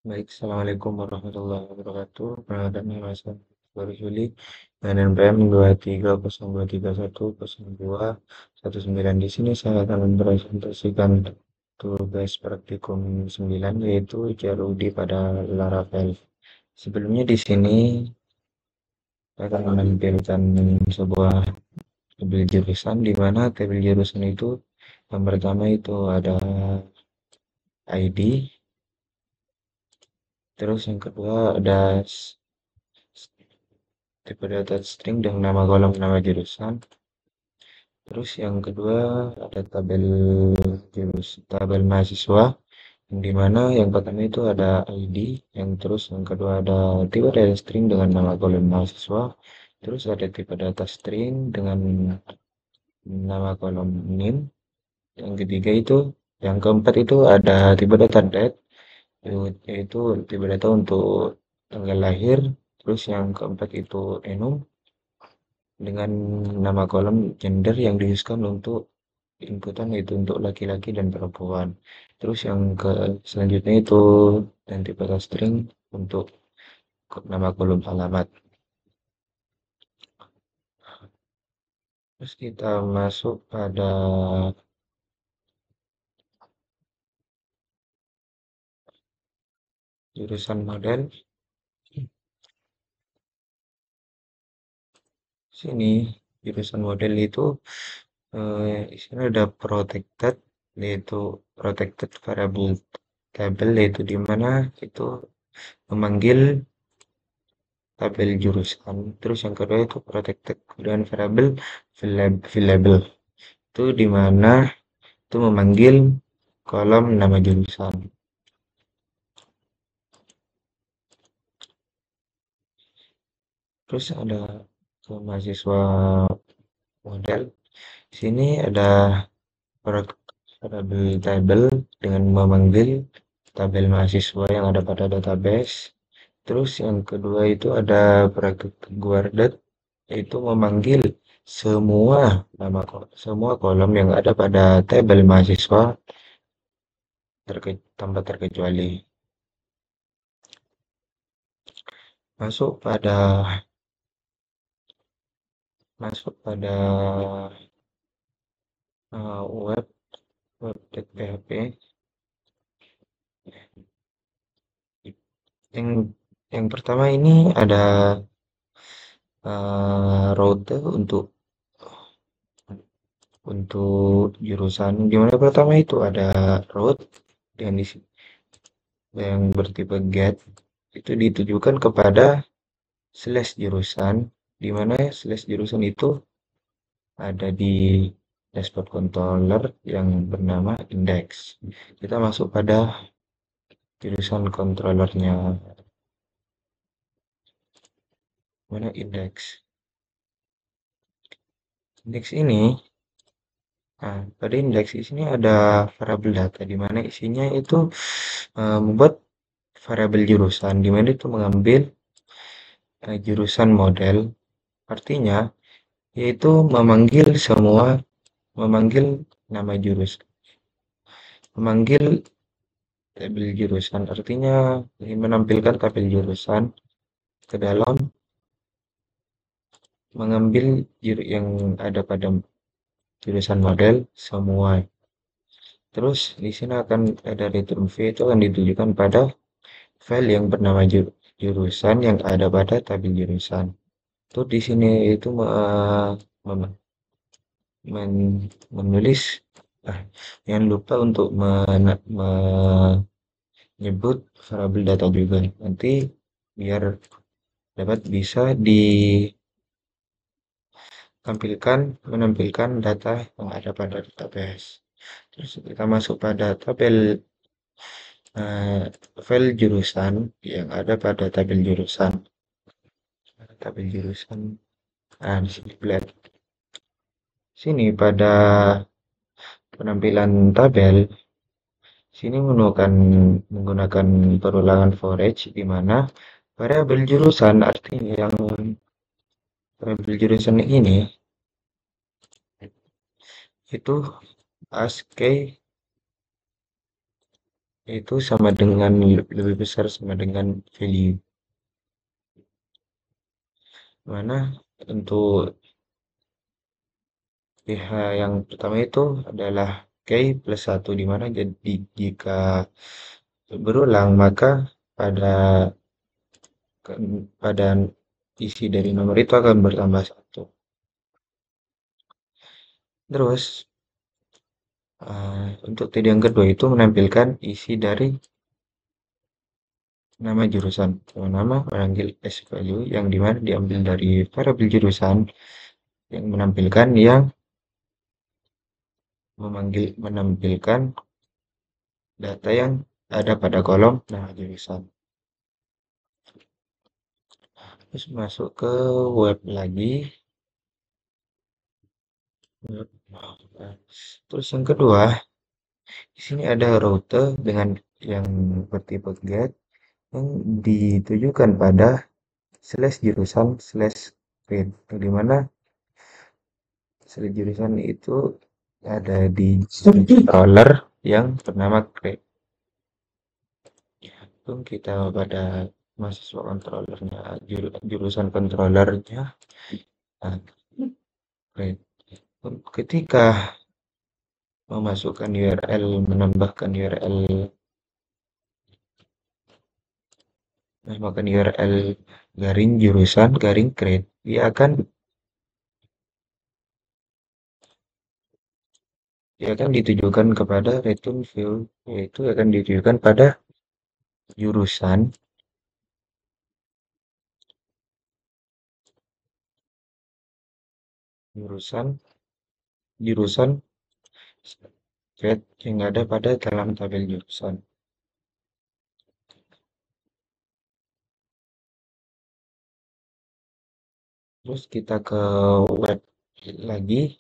Baik, Assalamualaikum warahmatullahi wabarakatuh. Perkenalkan nama saya Baru Juli dengan NPM 2302310219. Di sini saya akan mempresentasikan tugas praktikum 9 yaitu CRUD pada Laravel. Sebelumnya di sini saya akan menampilkan sebuah tabel jurusan di mana tabel jurusan itu yang pertama itu ada ID, terus yang kedua ada tipe data string dengan nama kolom nama jurusan. Terus yang kedua ada tabel mahasiswa yang dimana yang pertama itu ada ID, yang terus yang kedua ada tipe data string dengan nama kolom mahasiswa. Terus ada tipe data string dengan nama kolom NIM. Yang ketiga itu, yang keempat itu ada tipe data date, yaitu tipe data untuk tanggal lahir. Terus yang keempat itu enum dengan nama kolom gender yang diusahakan untuk inputan yaitu untuk laki-laki dan perempuan. Terus yang ke selanjutnya itu dan tipe string untuk nama kolom alamat. Terus kita masuk pada jurusan model. Sini jurusan model itu isinya ada protected, yaitu protected variable table, yaitu di mana itu memanggil tabel jurusan. Terus yang kedua itu protected dan variable available. Itu di mana itu memanggil kolom nama jurusan. Terus ada ke mahasiswa model. Di sini ada variable table dengan memanggil tabel mahasiswa yang ada pada database. Terus yang kedua itu ada guarded, yaitu memanggil semua kolom yang ada pada tabel mahasiswa tanpa terkecuali. Masuk pada web web.php. Yang pertama ini ada route untuk jurusan. Dimana pertama itu ada route yang yang bertipe get itu ditujukan kepada slash jurusan, di mana slash jurusan itu ada di dashboard controller yang bernama index. Kita masuk pada jurusan controllernya, mana index. Index ini, nah, pada index di sini ada variabel data di mana isinya itu membuat variabel jurusan, di mana itu mengambil jurusan model, artinya yaitu memanggil nama jurusan, memanggil tabel jurusan, artinya menampilkan tabel jurusan ke dalam mengambil yang ada pada jurusan model semua. Terus di sini akan ada return v itu akan ditujukan pada file yang bernama jurusan yang ada pada tabel jurusan. Tuh di sini itu menulis, jangan lupa untuk menyebut variabel data juga nanti biar dapat bisa menampilkan data yang ada pada database. Terus kita masuk pada file jurusan yang ada pada tabel jurusan. Nah, di sini lihat. Sini pada penampilan tabel, sini menggunakan perulangan for each di mana variabel jurusan, artinya yang variabel jurusan ini itu ASCII itu sama dengan lebih besar sama dengan value. Mana untuk pH yang pertama itu adalah K plus satu, di mana jadi jika berulang maka pada pada isi dari nomor itu akan bertambah satu. Terus untuk TD yang kedua itu menampilkan isi dari nama jurusan. Nama memanggil S value yang dimana diambil dari variabel jurusan yang menampilkan data yang ada pada kolom nama jurusan. Terus masuk ke web lagi. Terus yang kedua, di sini ada rute dengan yang bertipe get yang ditujukan pada slash jurusan slash grade, di mana slash jurusan itu ada di controller yang bernama grade. Itu kita pada mahasiswa controllernya, jurusan controllernya, nah, grade. Ketika memasukkan URL, menambahkan URL, menambahkan URL garing jurusan garing grade, dia akan ditujukan kepada return field, yaitu akan ditujukan pada jurusan jurusan jurusan grade yang ada pada dalam tabel jurusan. Terus kita ke web lagi.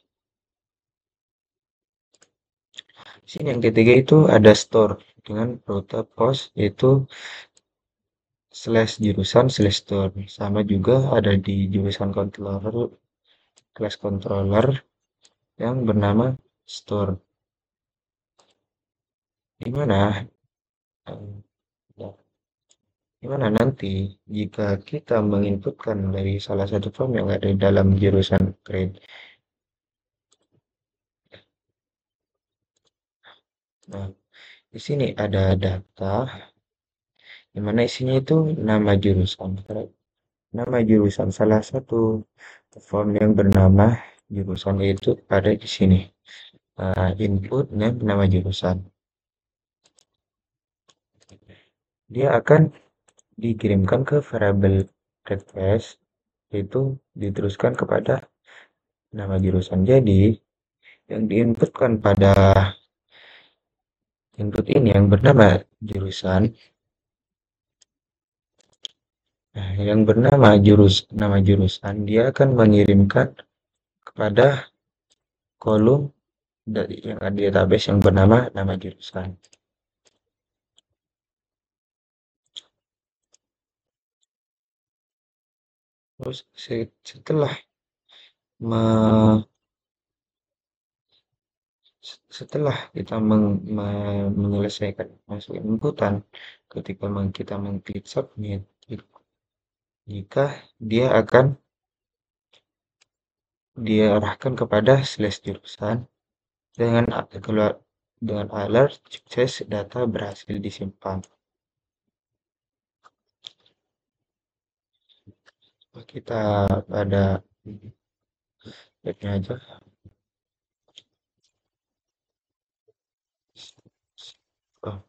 Sini yang ketiga itu ada store dengan rute post, yaitu slash jurusan slash store. Sama juga ada di jurusan controller, class controller yang bernama store. Di mana eh, di mana nanti jika kita menginputkan dari salah satu form yang ada di dalam jurusan grade. Nah, di sini ada data di mana isinya itu nama jurusan. Nama jurusan salah satu form yang bernama jurusan itu ada di sini. Input name nama jurusan. Dia akan dikirimkan ke variabel request, itu diteruskan kepada nama jurusan. Jadi yang diinputkan pada input ini yang bernama jurusan, yang bernama nama jurusan, dia akan mengirimkan kepada kolom dari yang ada di database yang bernama nama jurusan. Terus setelah me- setelah kita menyelesaikan masuk inputan, ketika kita mengklik submit, jika dia akan diarahkan kepada slash jurusan dengan keluar dengan alert sukses data berhasil disimpan. Kita pada webnya aja. Oh,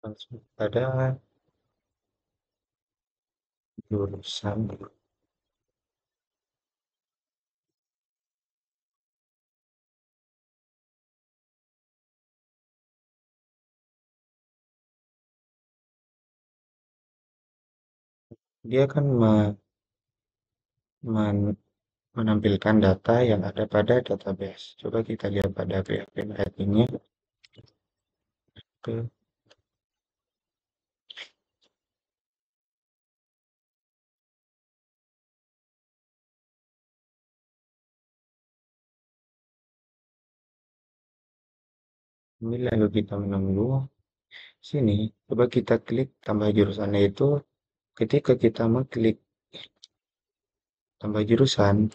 langsung pada jurusan. dia kan men- menampilkan data yang ada pada database. Coba kita lihat pada PHP writing-nya. Oke, ini lalu kita menunggu. Sini, coba kita klik tambah jurusannya itu. Ketika kita mengklik tambah jurusan,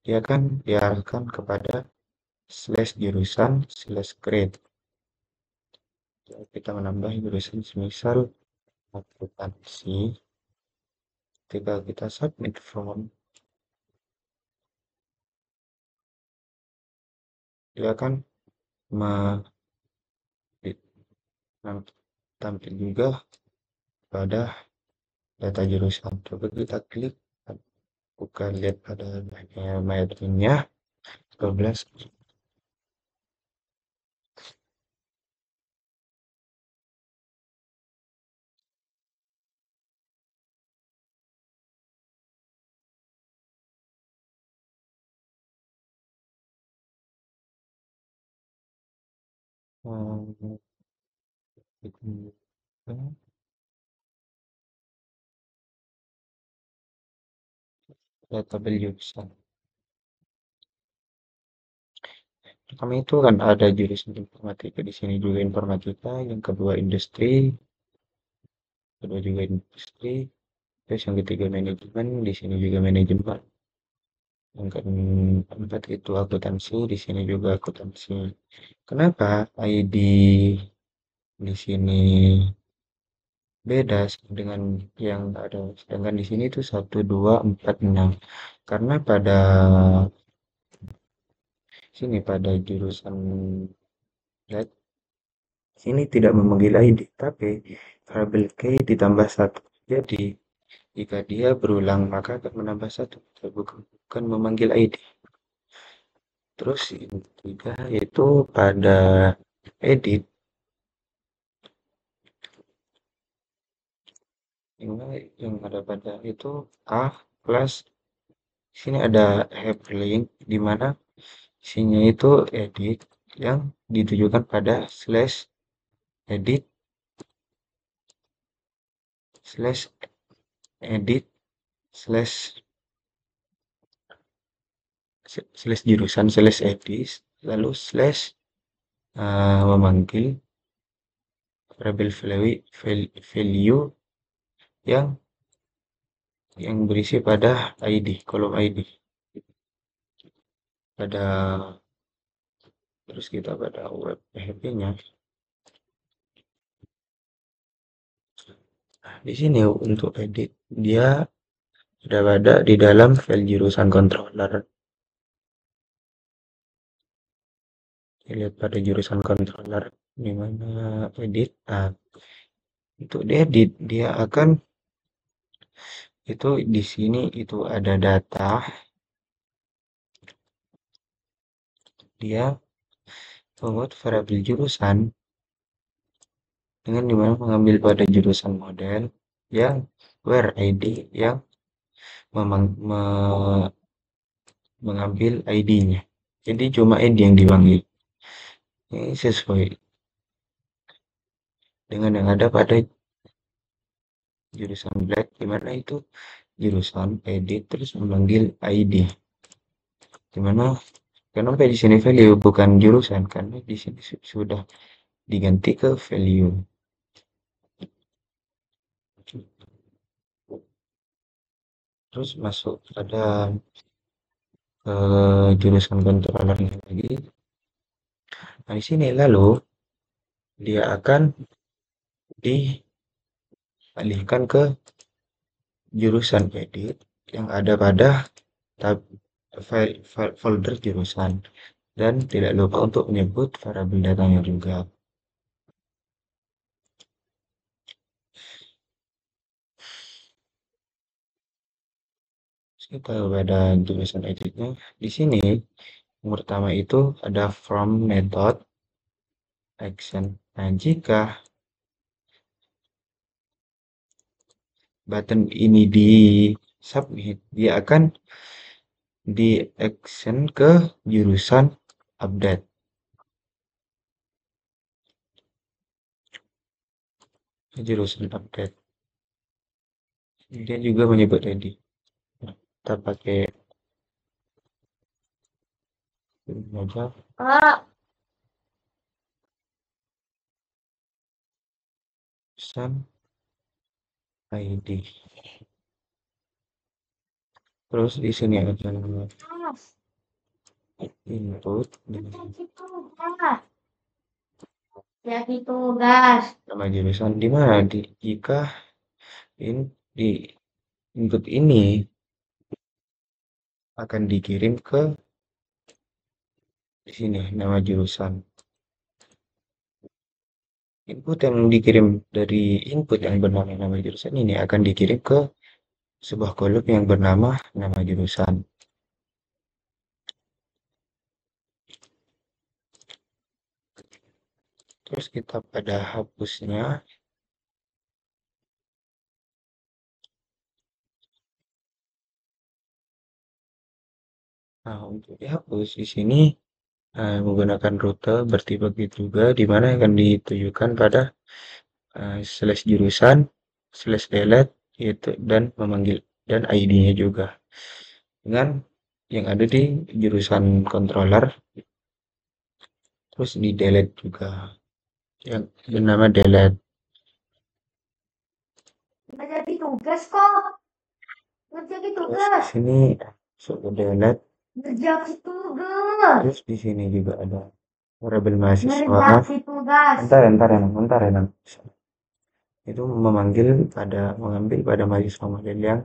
dia akan diarahkan kepada slash jurusan slash grade. Jadi kita menambah jurusan semisal akuntansi. Ketika kita submit form, dia akan me- di- tampil juga pada data jurusan. Coba kita klik, buka lihat pada MyAdmin-nya 12. Hmm, tabel jurusan. Pertama itu kan ada jurusan informatika, di sini juga informatika, yang kedua industri, kedua juga industri, terus yang ketiga manajemen, di sini juga manajemen. Yang keempat itu akuntansi, di sini juga akuntansi. Kenapa ID di sini beda dengan yang ada? Sedangkan di sini itu 1, 2, 4, 6. Karena pada sini pada jurusan LED sini tidak memanggil ID, tapi variabel key ditambah satu. Jadi jika dia berulang maka akan menambah satu, bukan memanggil ID. Terus yang ketiga yaitu pada edit, yang ada pada itu A plus sini ada hyperlink di mana isinya itu edit yang ditujukan pada slash edit slash edit slash slash jurusan slash edit lalu slash memanggil variable value yang berisi pada ID, kolom ID. Pada terus kita pada web PHP-nya. Di sini untuk edit dia sudah ada di dalam file jurusan controller. Lihat pada jurusan controller di mana edit. Nah, untuk diedit dia akan itu di sini itu ada data, dia membuat variabel jurusan dengan dimana mengambil pada jurusan model yang where ID yang mengambil ID-nya. Jadi cuma ID yang dipanggil. Ini sesuai dengan yang ada pada jurusan black, di mana itu jurusan edit terus memanggil ID. Dimana kenapa di sini value bukan jurusan? Karena di sini sudah diganti ke value. Terus masuk pada jurusan controllernya lagi. Nah, di sini lalu dia akan dialihkan ke jurusan edit yang ada pada tab folder jurusan, dan tidak lupa untuk menyebut variabel datanya juga. Kita pada jurusan editnya di sini yang pertama itu ada from method action. Nah, jika button ini di submit, dia akan di action ke jurusan update. Jurusan update. Dia juga menyebut ready. Nah, kita pakai ini aja. Jurusan ID. Terus di sini ada input Jadi tugas. nama jurusan di mana jika di input ini akan dikirim ke di sini nama jurusan. Input yang dikirim dari input yang bernama nama jurusan ini akan dikirim ke sebuah kolom yang bernama nama jurusan. Terus kita pada hapusnya. Nah, untuk dihapus di sini menggunakan rute bertipe git juga, di mana akan ditujukan pada slash jurusan, slash delete, itu dan memanggil dan ID-nya juga. Dengan yang ada di jurusan controller, terus di delete juga, yang bernama delete. Nggak jadi tugas kok. Nggak jadi Terus di tugas. sini masuk ke delete. Nggak jadi tugas. Terus di sini juga ada variabel mahasiswa. Ngerjain tugas. Bentar ya. Itu mengambil pada mahasiswa model yang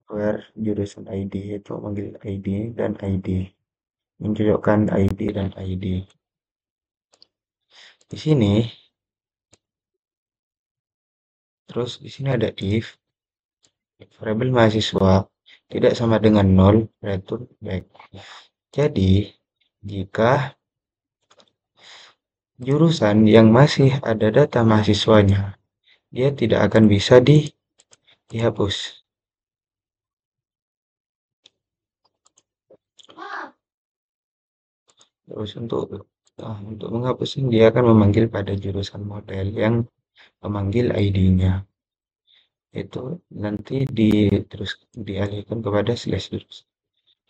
where jurusan ID, itu memanggil ID dan ID, mencocokkan ID dan ID. Di sini, terus di sini ada if variabel mahasiswa tidak sama dengan 0, return back. Jadi, jika jurusan yang masih ada data mahasiswanya, dia tidak akan bisa dihapus. Terus untuk menghapusnya, dia akan memanggil pada jurusan model yang memanggil ID-nya. Itu nanti terus dialihkan kepada slash jurusan.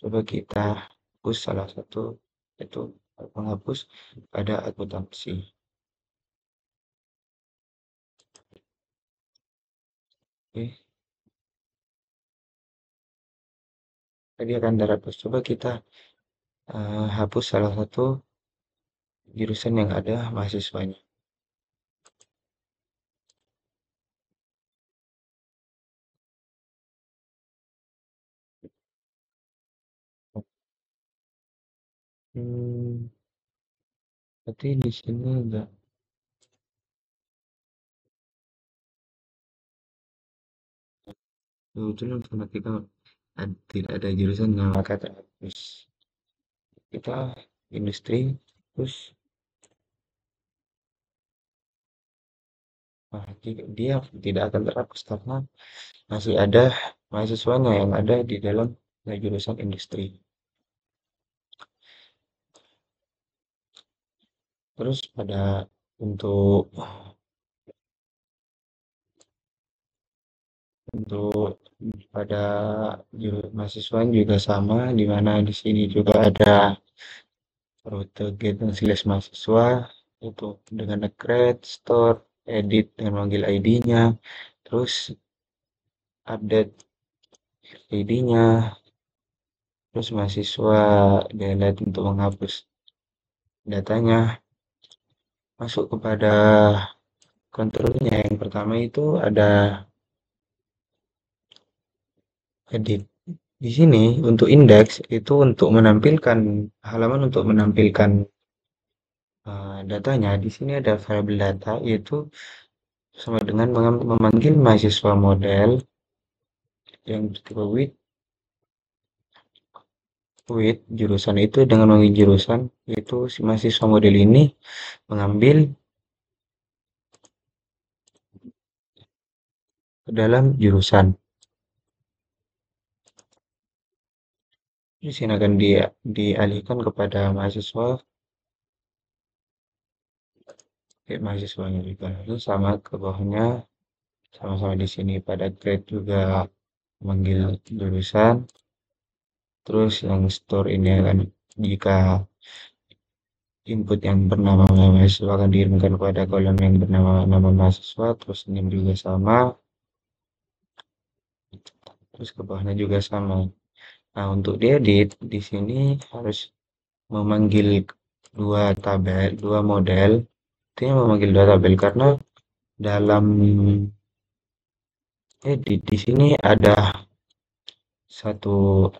Coba kita hapus salah satu, itu menghapus pada akuntansi. Oke, tadi akan terhapus. Coba kita hapus salah satu jurusan yang ada mahasiswanya. Hmm, berarti di sini enggak. Kebetulan karena kita tidak ada jurusan yang maka terhapus. Kita industri, terus dia tidak akan terhapus karena masih ada mahasiswanya yang ada di dalam jurusan industri. Terus untuk untuk pada mahasiswanya juga sama, di mana di sini juga ada rute get dan slash mahasiswa itu dengan create, store, edit dengan manggil ID-nya, terus update ID-nya, terus mahasiswa delete untuk menghapus datanya, masuk kepada kontrolnya. Yang pertama itu ada edit. Di sini untuk indeks itu untuk menampilkan halaman, untuk menampilkan datanya. Di sini ada variabel data, yaitu sama dengan memanggil mahasiswa model yang bertipe with jurusan itu dengan memanggil jurusan, yaitu si mahasiswa model ini mengambil ke dalam jurusan. Di sini akan dialihkan kepada mahasiswa, mahasiswanya juga. Terus sama ke bawahnya, sama-sama di sini pada grade juga memanggil jurusan. Terus yang store ini akan jika input yang bernama mahasiswa akan dikirimkan kepada kolom yang bernama nama mahasiswa, terus name juga sama, terus ke bawahnya juga sama. Nah, untuk diedit di sini harus memanggil dua tabel, dua model. Artinya memanggil dua tabel karena dalam edit di sini ada satu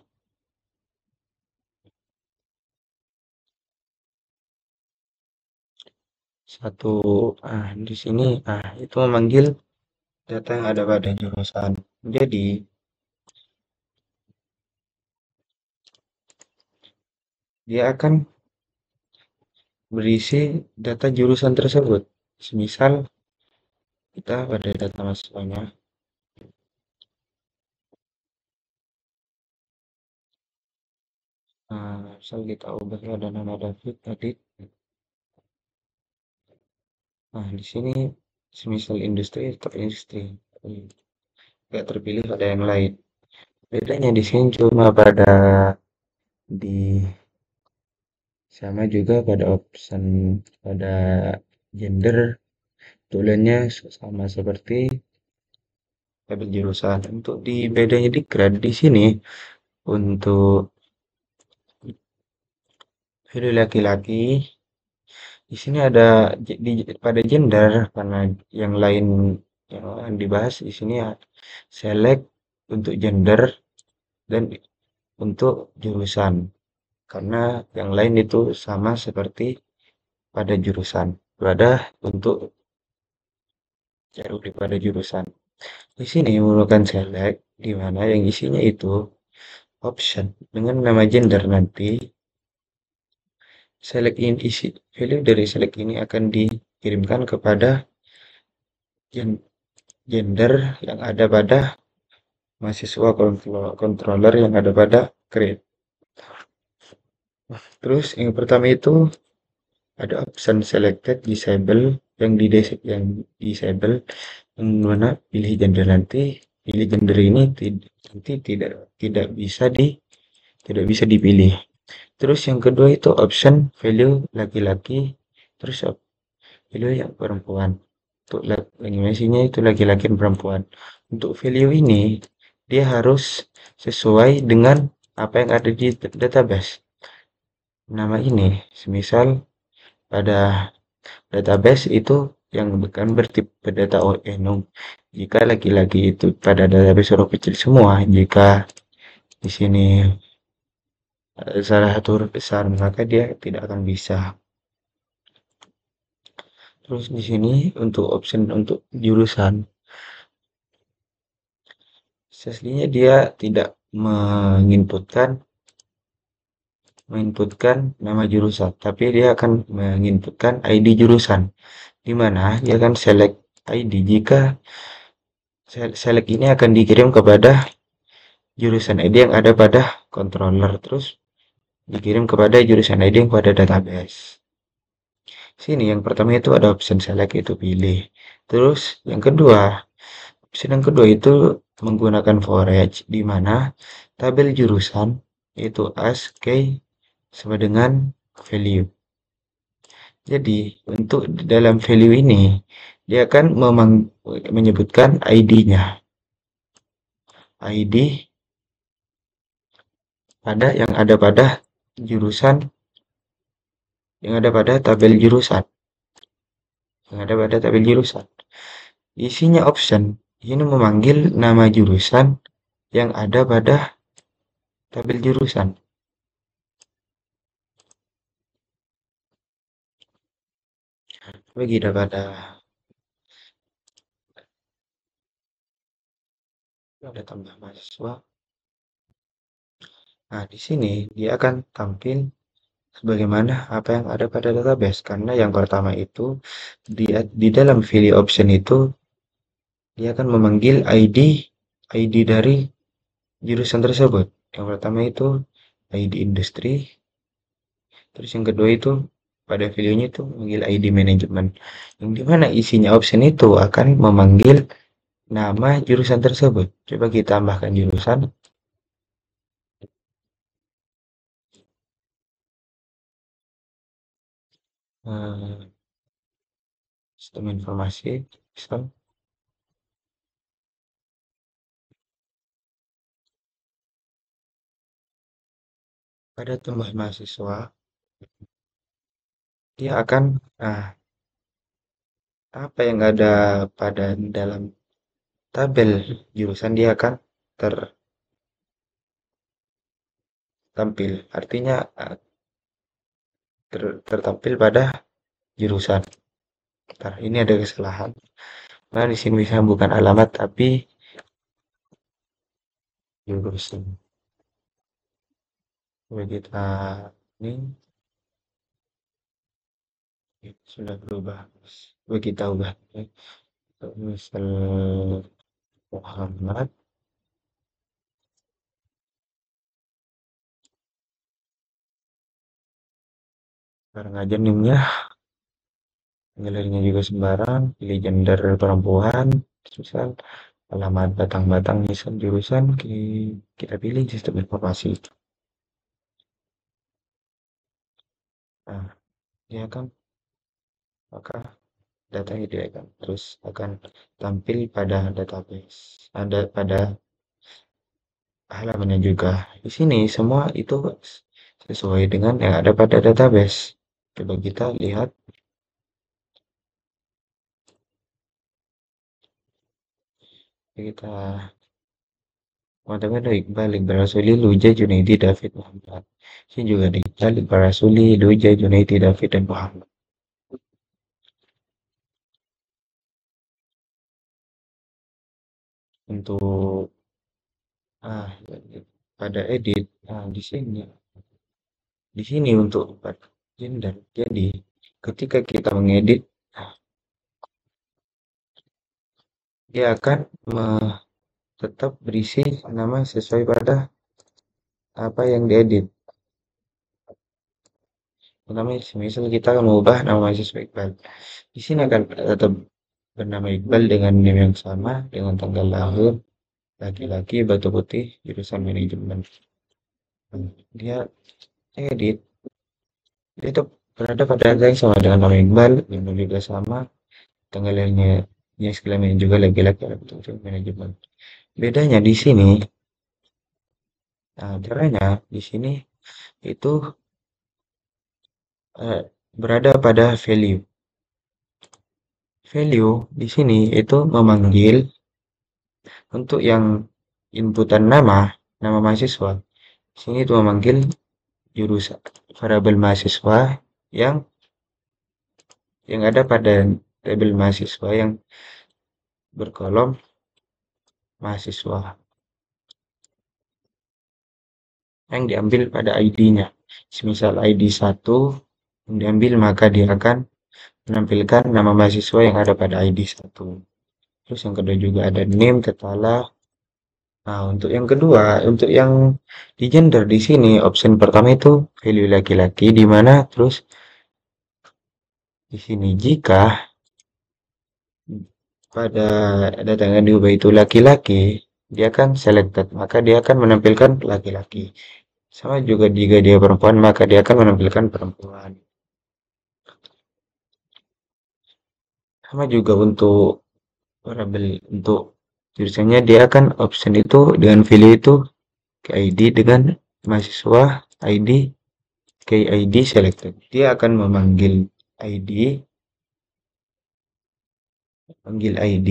satu di sini itu memanggil data yang ada pada jurusan. Jadi dia akan berisi data jurusan tersebut. Semisal kita pada data mahasiswanya, misal kita ubah ada nama David tadi. Nah, di sini semisal industri tetap industri, nggak terpilih ada yang lain. Bedanya di sini cuma pada di sama juga pada option pada gender tulisannya sama seperti tabel jurusan. Untuk di bedanya di grade di sini untuk value laki-laki di sini ada pada gender karena yang lain yang dibahas di sini ya select untuk gender dan untuk jurusan karena yang lain itu sama seperti pada jurusan pada untuk CRUD pada jurusan. Di sini menggunakan select di mana yang isinya itu option dengan nama gender nanti select ini isi value dari select ini akan dikirimkan kepada gender yang ada pada mahasiswa controller yang ada pada grade. Terus yang pertama itu ada option selected disable yang disable yang mana pilih gender nanti pilih gender ini nanti tidak bisa dipilih. Terus yang kedua itu option value laki-laki terus value yang perempuan. Untuk animasinya itu laki-laki dan perempuan. Untuk value ini dia harus sesuai dengan apa yang ada di database. Nama ini, semisal pada database itu yang bukan bertipe data enum. Jika laki-laki itu pada database huruf kecil semua, jika di sini salah satu huruf besar, maka dia tidak akan bisa. Terus di sini untuk option untuk jurusan, aslinya dia tidak menginputkan nama jurusan, tapi dia akan menginputkan ID jurusan, di mana dia akan select ID jika select ini akan dikirim kepada jurusan ID yang ada pada controller, terus dikirim kepada jurusan ID yang pada database. Sini yang pertama itu ada option select itu pilih. Terus yang kedua, option yang kedua itu menggunakan for each di mana tabel jurusan itu as key sama dengan value. Jadi untuk dalam value ini dia akan menyebutkan ID-nya. ID yang ada pada jurusan yang ada pada tabel jurusan. Yang ada pada tabel jurusan. Isinya option ini memanggil nama jurusan yang ada pada tabel jurusan. Bagi pada ada tambah mahasiswa. Nah, di sini dia akan tampil sebagaimana apa yang ada pada database karena yang pertama itu di dalam value option itu dia akan memanggil ID dari jurusan tersebut. Yang pertama itu ID industri, terus yang kedua itu pada videonya itu memanggil ID manajemen. Yang dimana isinya option itu akan memanggil nama jurusan tersebut. Coba kita tambahkan jurusan. eh, Sistem informasi, misal pada tambah mahasiswa, dia akan, nah, apa yang ada pada dalam tabel jurusan dia akan tertampil. Artinya tertampil pada jurusan. Bentar, ini ada kesalahan. Nah, di sini bisa bukan alamat tapi jurusan. Coba kita ini sudah berubah. Coba kita ubah. Misal Muhammad, sekarang aja nimnya, galernya juga sembarang, pilih gender perempuan, misal alamat batang-batang, misal jurusan, kita pilih sistem informasi. Nah, dia akan, maka datanya dia akan terus akan tampil pada database, ada pada halamannya juga. Di sini semua itu sesuai dengan yang ada pada database. Coba kita lihat, kita mengatakan ada Iqbal, Iqbal Rasuli, Luja, Junaidi, David, Muhammad. Sini juga ada Iqbal, Iqbal Rasuli, Luja, Junaidi, David, dan Muhammad. Untuk ah, pada edit, di sini untuk gender. Jadi ketika kita mengedit, dia akan tetap berisi nama sesuai pada apa yang diedit. Pertama, misal kita akan mengubah nama mahasiswa Iqbal. Di sini akan tetap bernama Iqbal dengan NIM yang sama, dengan tanggal lahir, laki-laki, batu putih, jurusan manajemen. Dia edit, dia itu berada pada angka yang sama dengan nama Iqbal, yang juga sama, tanggal lahirnya yang sekalian juga laki-laki, batu putih, manajemen. Bedanya di sini, nah caranya di sini itu eh, berada pada value. Value di sini itu memanggil untuk yang inputan nama mahasiswa. Sini itu memanggil jurusan variabel mahasiswa yang ada pada tabel mahasiswa yang berkolom mahasiswa yang diambil pada ID-nya. Semisal ID 1 yang diambil, maka dia akan menampilkan nama mahasiswa yang ada pada ID 1. Terus yang kedua juga ada name, kepala. Nah, untuk yang kedua, untuk yang di gender di sini option pertama itu value laki-laki, di mana terus di sini jika pada data yang diubah itu laki-laki, dia akan selected, maka dia akan menampilkan laki-laki. Sama juga jika dia perempuan, maka dia akan menampilkan perempuan. Sama juga untuk variabel untuk jurusannya, dia akan option itu dengan value itu ke ID dengan mahasiswa ID ke ID selected. Dia akan memanggil ID, panggil ID,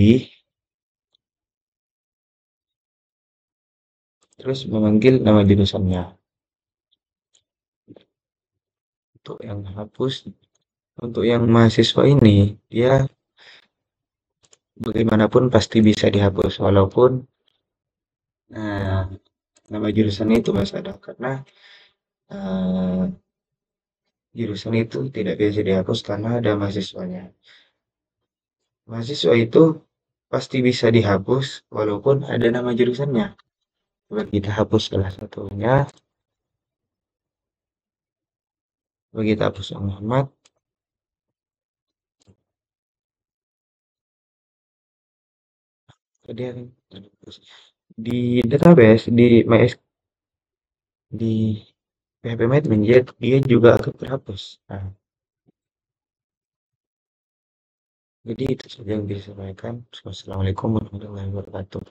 terus memanggil nama jurusannya. Untuk yang hapus, untuk yang mahasiswa ini, dia bagaimanapun pasti bisa dihapus, walaupun nah, nama jurusan itu masih ada, karena eh, jurusan itu tidak bisa dihapus karena ada mahasiswanya. Mahasiswa itu pasti bisa dihapus walaupun ada nama jurusannya. Coba kita hapus salah satunya, coba kita hapus Muhammad. Tadi kan di database di PHP Admin dia juga akan terhapus. Nah, jadi itu saja yang bisa saya sampaikan. Wassalamualaikum warahmatullahi wabarakatuh.